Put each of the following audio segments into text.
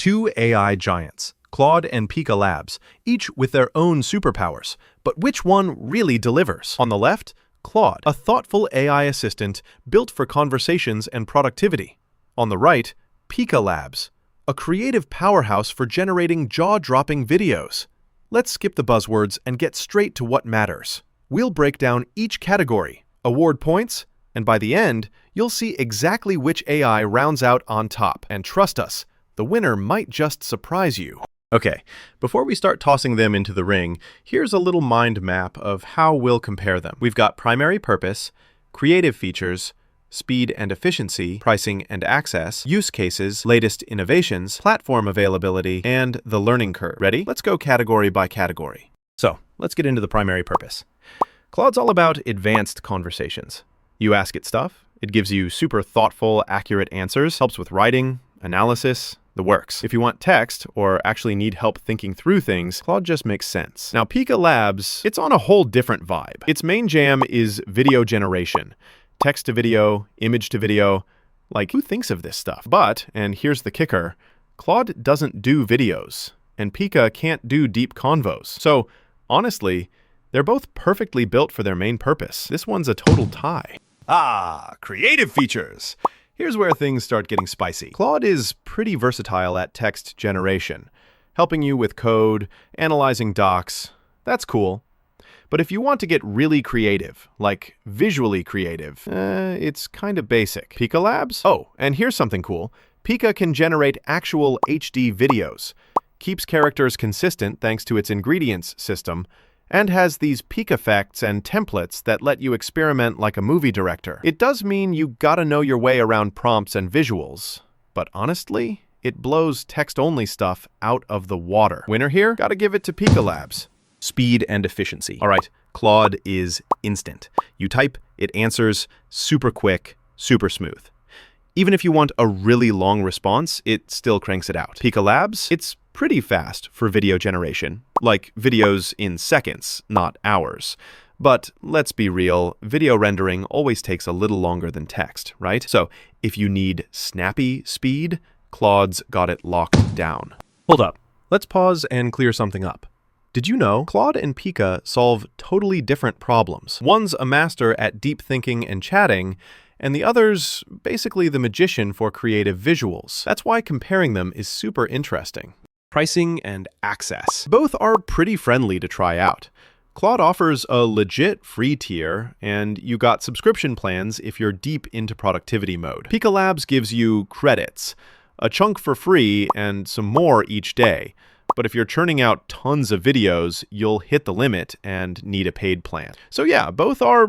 Two AI giants, Claude and Pika Labs, each with their own superpowers. But which one really delivers? On the left, Claude, a thoughtful AI assistant built for conversations and productivity. On the right, Pika Labs, a creative powerhouse for generating jaw-dropping videos. Let's skip the buzzwords and get straight to what matters. We'll break down each category, award points, and by the end, you'll see exactly which AI rounds out on top. And trust us, the winner might just surprise you. Okay, before we start tossing them into the ring, here's a little mind map of how we'll compare them. We've got primary purpose, creative features, speed and efficiency, pricing and access, use cases, latest innovations, platform availability, and the learning curve. Ready? Let's go category by category. So, let's get into the primary purpose. Claude's all about advanced conversations. You ask it stuff, it gives you super thoughtful, accurate answers, helps with writing, analysis, the works. If you want text or actually need help thinking through things, Claude just makes sense. Now, Pika Labs, it's on a whole different vibe. Its main jam is video generation. Text to video, image to video. Like, who thinks of this stuff? But, and here's the kicker, Claude doesn't do videos, and Pika can't do deep convos. So, honestly, they're both perfectly built for their main purpose. This one's a total tie. Creative features. Here's where things start getting spicy. Claude is pretty versatile at text generation, helping you with code, analyzing docs. That's cool. But if you want to get really creative, like visually creative, it's kind of basic. Pika Labs? Oh, and here's something cool. Pika can generate actual HD videos, keeps characters consistent thanks to its ingredients system, and has these peak effects and templates that let you experiment like a movie director. It does mean you gotta know your way around prompts and visuals, but honestly, it blows text-only stuff out of the water. Winner here? Gotta give it to Pika Labs. Speed and efficiency. All right, Claude is instant. You type, it answers, super quick, super smooth. Even if you want a really long response, it still cranks it out. Pika Labs, it's pretty fast for video generation, like videos in seconds, not hours. But let's be real, video rendering always takes a little longer than text, right? So if you need snappy speed, Claude's got it locked down. Hold up, let's pause and clear something up. Did you know Claude and Pika solve totally different problems? One's a master at deep thinking and chatting, and the other's basically the magician for creative visuals. That's why comparing them is super interesting. Pricing and access. Both are pretty friendly to try out. Claude offers a legit free tier, and you got subscription plans if you're deep into productivity mode. Pika Labs gives you credits, a chunk for free and some more each day. But if you're churning out tons of videos, you'll hit the limit and need a paid plan. So yeah, both are,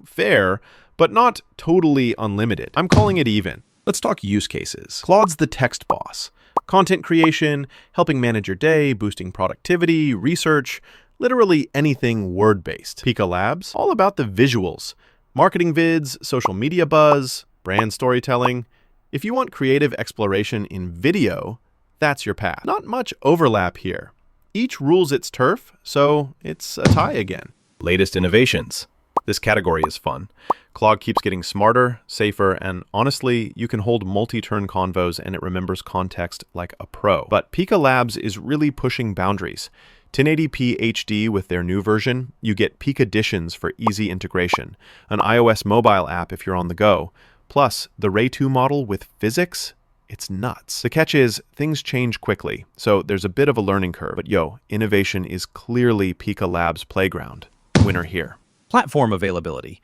fair, but not totally unlimited. I'm calling it even. Let's talk use cases. Claude's the text boss. Content creation, helping manage your day, boosting productivity, research, literally anything word-based. Pika Labs, all about the visuals. Marketing vids, social media buzz, brand storytelling. If you want creative exploration in video, that's your path. Not much overlap here. Each rules its turf, so it's a tie again. Latest innovations. This category is fun. Claude keeps getting smarter, safer, and honestly, you can hold multi-turn convos and it remembers context like a pro. But Pika Labs is really pushing boundaries. 1080p HD with their new version, you get Pika Editions for easy integration, an iOS mobile app if you're on the go, plus the Ray 2 model with physics. It's nuts. The catch is, things change quickly, so there's a bit of a learning curve. But innovation is clearly Pika Labs' playground. Winner here. Platform availability.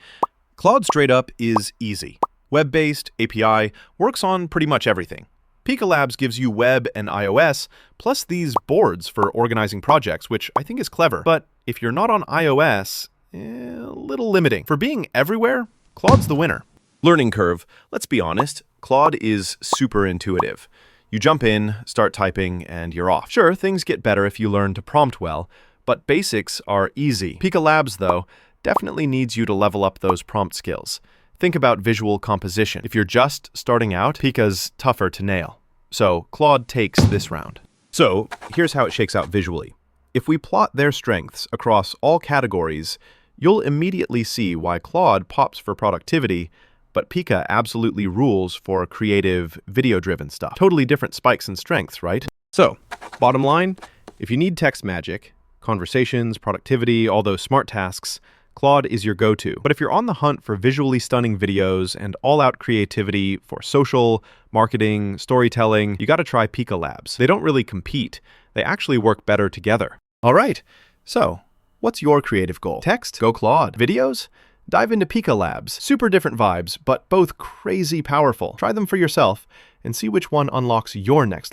Claude straight up is easy. Web-based, API, works on pretty much everything. Pika Labs gives you web and iOS, plus these boards for organizing projects, which I think is clever. But if you're not on iOS, a little limiting. For being everywhere, Claude's the winner. Learning curve. Let's be honest, Claude is super intuitive. You jump in, start typing, and you're off. Sure, things get better if you learn to prompt well, but basics are easy. Pika Labs, though, definitely needs you to level up those prompt skills. Think about visual composition. If you're just starting out, Pika's tougher to nail. So Claude takes this round. So here's how it shakes out visually. If we plot their strengths across all categories, you'll immediately see why Claude pops for productivity, but Pika absolutely rules for creative, video-driven stuff. Totally different spikes and strengths, right? So, bottom line, if you need text magic, conversations, productivity, all those smart tasks, Claude is your go-to. But if you're on the hunt for visually stunning videos and all-out creativity for social, marketing, storytelling, you gotta try Pika Labs. They don't really compete. They actually work better together. All right, so what's your creative goal? Text? Go Claude. Videos? Dive into Pika Labs. Super different vibes, but both crazy powerful. Try them for yourself and see which one unlocks your next